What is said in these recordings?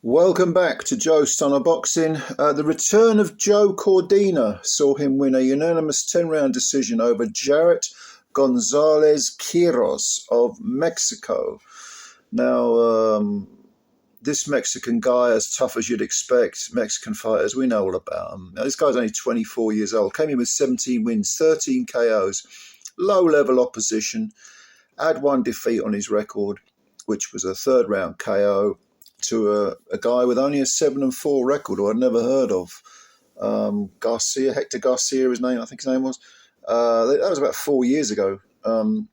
Welcome back to Joe Stunner Boxing. The return of Joe Cordina saw him win a unanimous 10-round decision over JARET Gonzalez Quirós of Mexico. Now, this Mexican guy, as tough as you'd expect, Mexican fighters, we know all about him. Now, this guy's only 24 years old, came in with 17 wins, 13 KOs, low-level opposition, had one defeat on his record, which was a third-round KO to a guy with only a 7-4 record, who I'd never heard of. Hector Garcia, his name, I think his name was. That was about 4 years ago. And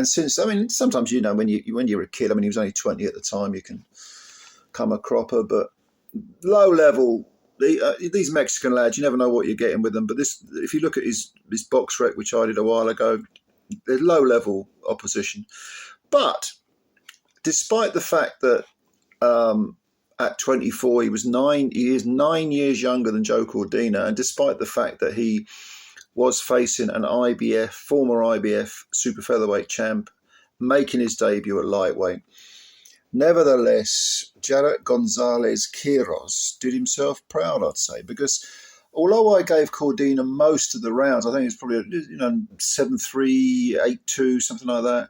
since, sometimes, when you're a kid, he was only 20 at the time, you can come a cropper, but low level, these Mexican lads, you never know what you're getting with them. But this, if you look at his box rec, which I did a while ago, there's low level opposition. But despite the fact that at 24, he is 9 years younger than Joe Cordina, and despite the fact that he was facing an former IBF super featherweight champ, making his debut at lightweight, nevertheless, JARET Gonzalez Quirós did himself proud, I'd say, because although I gave Cordina most of the rounds, I think it's probably 7-3, 8-2, something like that,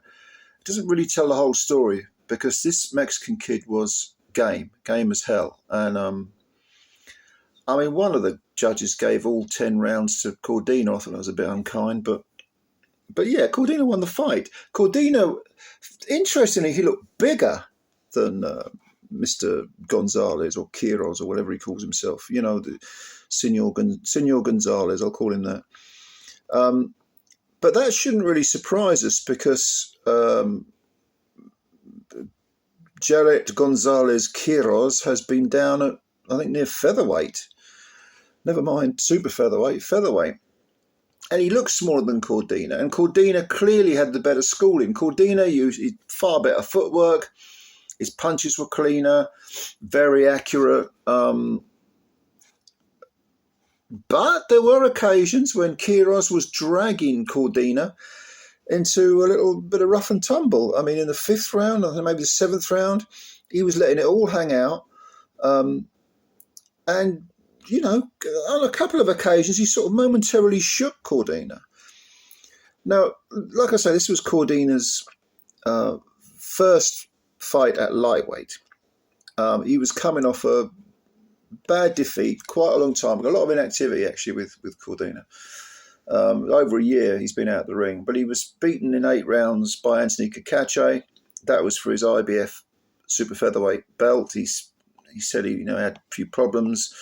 it doesn't really tell the whole story, because this Mexican kid was game as hell. And, one of the judges gave all 10 rounds to Cordina. I thought that was a bit unkind, but yeah, Cordina won the fight. Cordina, interestingly, he looked bigger than Mr. Gonzalez or Quirós or whatever he calls himself. The Senor Gonzalez, I'll call him that. But that shouldn't really surprise us, because JARET Gonzalez Quirós has been down at, I think, near featherweight. Never mind super featherweight. And he looks smaller than Cordina. And Cordina clearly had the better schooling. Cordina used far better footwork. His punches were cleaner, very accurate. But there were occasions when Quirós was dragging Cordina into a little bit of rough and tumble. In the 5th round, I think maybe the 7th round, he was letting it all hang out. And, on a couple of occasions, he sort of momentarily shook Cordina. Now, like I say, this was Cordina's first fight at lightweight. He was coming off a bad defeat quite a long time ago. A lot of inactivity, actually, with Cordina. Over a year he's been out of the ring, but he was beaten in 8 rounds by Anthony Cacace. That was for his IBF super featherweight belt. He said he had a few problems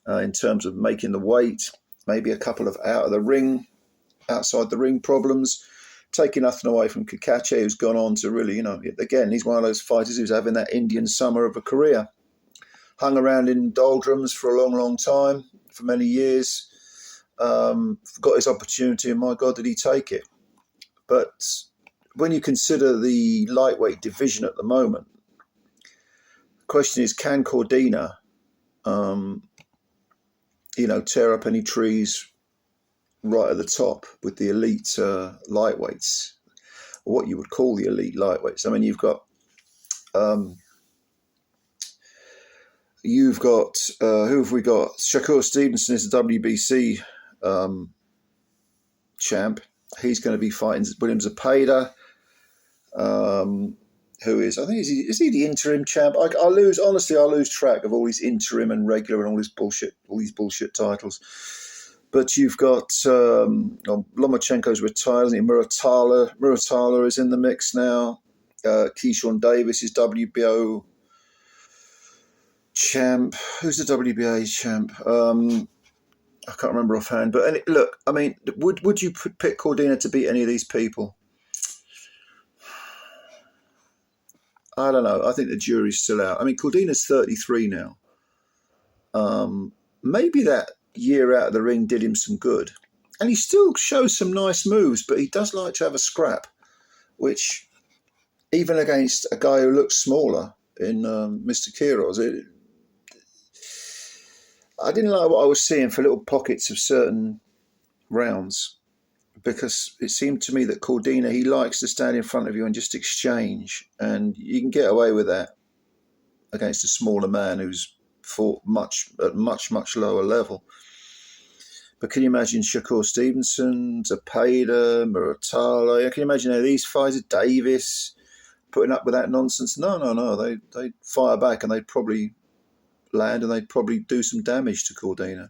in terms of making the weight, maybe a couple of outside the ring problems. Taking nothing away from Cacace, who's gone on to really, again, he's one of those fighters who's having that Indian summer of a career. Hung around in doldrums for a long, long time, for many years. Got his opportunity, and my God, did he take it. But when you consider the lightweight division at the moment, the question is, can Cordina, tear up any trees right at the top with the elite lightweights, or what you would call the elite lightweights? You've got who have we got? Shakur Stevenson is the WBC champ. He's going to be fighting William Zepeda, who is, I think, is he the interim champ? I lose track of all these interim and regular and all these bullshit titles. But you've got Lomachenko's retired, isn't he? Muratala is in the mix now. Keyshawn Davis is WBO champ. Who's the WBA champ? I can't remember offhand. But look, would you pick Cordina to beat any of these people? I don't know. I think the jury's still out. Cordina's 33 now. Maybe that year out of the ring did him some good. And he still shows some nice moves, but he does like to have a scrap, which, even against a guy who looks smaller in Mr. Quirós, I didn't like what I was seeing for little pockets of certain rounds, because it seemed to me that Cordina, he likes to stand in front of you and just exchange, and you can get away with that against a smaller man who's fought at much lower level. But can you imagine Shakur Stevenson, Zepeda, Muratalo? Can you imagine these fighters, Davis, putting up with that nonsense? No. They'd fire back and they'd probably land and they'd probably do some damage to Cordina.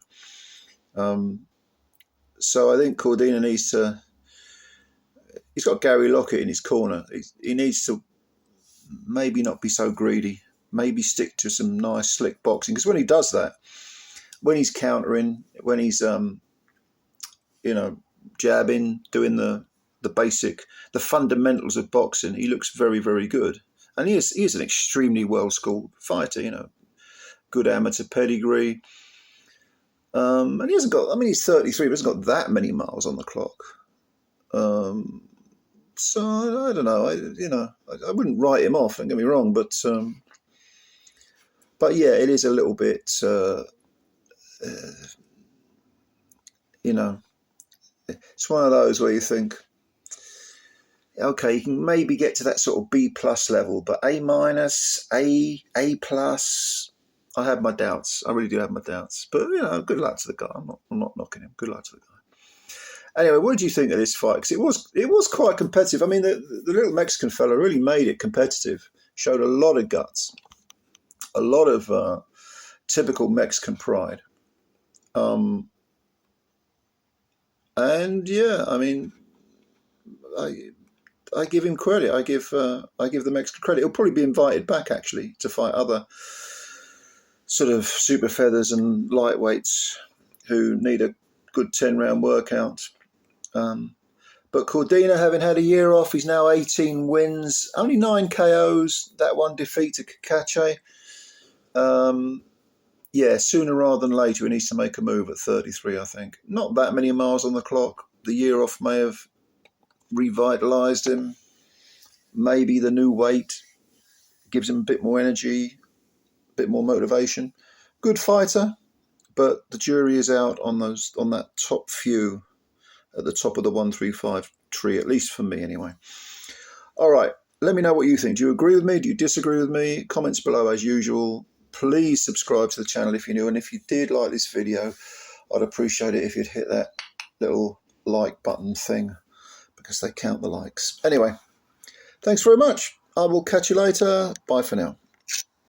So I think Cordina needs to... He's got Gary Lockett in his corner. He needs to maybe not be so greedy. Maybe stick to some nice, slick boxing. Because when he does that, when he's countering, when he's, jabbing, doing the basic, the fundamentals of boxing, he looks very, very good. And he is an extremely well-schooled fighter, good amateur pedigree. And he hasn't got, he's 33, but he hasn't got that many miles on the clock. So I don't know, I wouldn't write him off, don't get me wrong, but yeah, it is a little bit, it's one of those where you think, okay, you can maybe get to that sort of B+ level, but A-, A+, I have my doubts. I really do have my doubts. But, good luck to the guy. I'm not knocking him. Good luck to the guy. Anyway, what did you think of this fight? Because it was quite competitive. The little Mexican fella really made it competitive. Showed a lot of guts. A lot of typical Mexican pride. And, yeah, I give him credit. I give the Mexican credit. He'll probably be invited back, actually, to fight other sort of super feathers and lightweights who need a good 10-round workout. But Cordina, having had a year off, he's now 18 wins, only 9 KOs, that one defeat to Cacace. Yeah, sooner rather than later, he needs to make a move at 33, I think. Not that many miles on the clock. The year off may have revitalised him. Maybe the new weight gives him a bit more energy, a bit more motivation. Good fighter, but the jury is out on that top few at the top of the 135 tree, at least for me anyway. All right, let me know what you think. Do you agree with me? Do you disagree with me? Comments below as usual. Please subscribe to the channel if you're new, and if you did like this video, I'd appreciate it if you'd hit that little like button thing, because they count the likes. Anyway, thanks very much. I will catch you later. Bye for now.